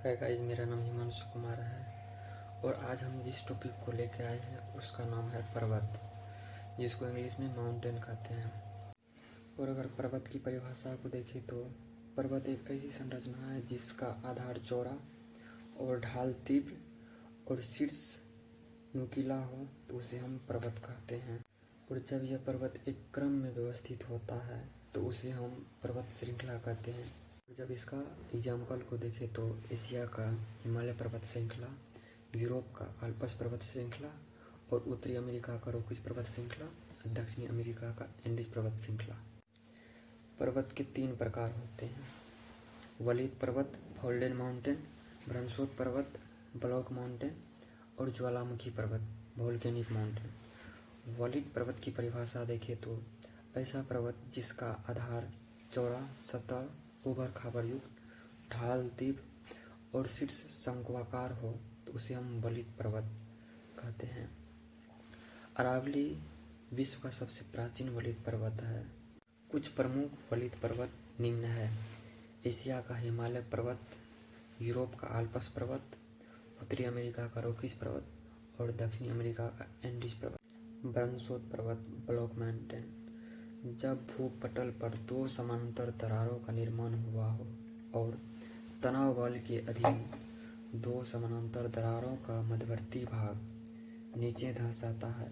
Hi guys, मेरा नाम हिमांशु कुमार है और आज हम जिस टॉपिक को लेकर आए हैं उसका नाम है पर्वत, जिसको इंग्लिश में माउंटेन कहते हैं। और अगर पर्वत की परिभाषा को देखें तो पर्वत एक ऐसी संरचना है जिसका आधार चौड़ा और ढाल तीव्र और शीर्ष नुकीला हो तो उसे हम पर्वत कहते हैं। और जब यह पर्वत एक क्रम में व्यवस्थित होता है तो उसे हम पर्वत श्रृंखला कहते हैं। जब इसका एग्जाम्पल को देखें तो एशिया का हिमालय पर्वत श्रृंखला, यूरोप का आल्प्स पर्वत श्रृंखला और उत्तरी अमेरिका का रॉकीज पर्वत श्रृंखला और दक्षिणी अमेरिका का एंडीज पर्वत श्रृंखला। पर्वत के 3 प्रकार होते हैं: वलित पर्वत, फोल्डेड माउंटेन, ब्रह्मस्रोत पर्वत, ब्लॉक माउंटेन और ज्वालामुखी पर्वत, वोल्केनिक माउंटेन। वलित पर्वत की परिभाषा देखें तो ऐसा पर्वत जिसका आधार चौड़ा, सतह ऊबड़ खाबड़ युक्त, ढाल तीव्र और शीर्ष शंक्वाकार हो तो उसे हम वलित पर्वत कहते हैं। अरावली विश्व का सबसे प्राचीन वलित पर्वत है। कुछ प्रमुख वलित पर्वत निम्न है: एशिया का हिमालय पर्वत, यूरोप का आल्प्स पर्वत, उत्तरी अमेरिका का रॉकीज पर्वत और दक्षिणी अमेरिका का एंडीज पर्वत। ब्रह्मस्रोत पर्वत, ब्लॉक माउंटेन। जब भूपटल पर 2 समानांतर दरारों का निर्माण हुआ हो और तनाव बल के अधीन 2 समानांतर दरारों का मध्यवर्ती भाग नीचे धंस जाता है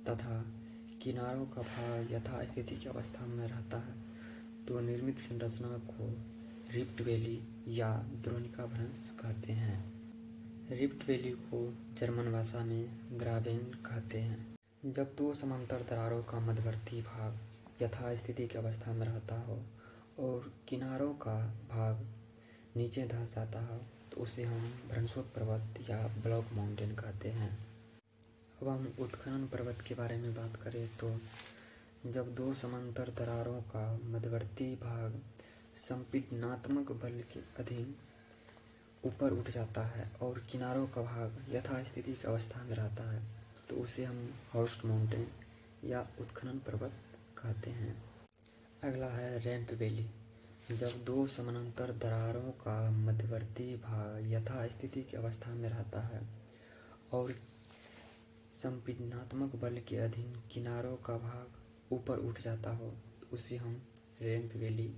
तथा किनारों का भाग यथास्थिति की अवस्था में रहता है तो निर्मित संरचना को रिफ्ट वैली या द्रोणिका भ्रंश कहते हैं। रिफ्ट वैली को जर्मन भाषा में ग्राबेन कहते हैं। जब 2 समांतर दरारों का मध्यवर्ती भाग यथास्थिति की अवस्था में रहता हो और किनारों का भाग नीचे धंस जाता हो तो उसे हम ब्रह्मस्रोत पर्वत या ब्लॉक माउंटेन कहते हैं। अब हम उत्खनन पर्वत के बारे में बात करें तो जब 2 समांतर दरारों का मध्यवर्ती भाग संपीड़नात्मक बल के अधीन ऊपर उठ जाता है और किनारों का भाग यथास्थिति की अवस्था में रहता है तो उसे हम हॉर्स्ट माउंटेन या उत्खनन पर्वत कहते हैं। अगला है रैंप वैली। जब 2 समानांतर दरारों का मध्यवर्ती भाग यथास्थिति की अवस्था में रहता है और संपीड़नात्मक बल के अधीन किनारों का भाग ऊपर उठ जाता हो तो उसे हम रैंप वैली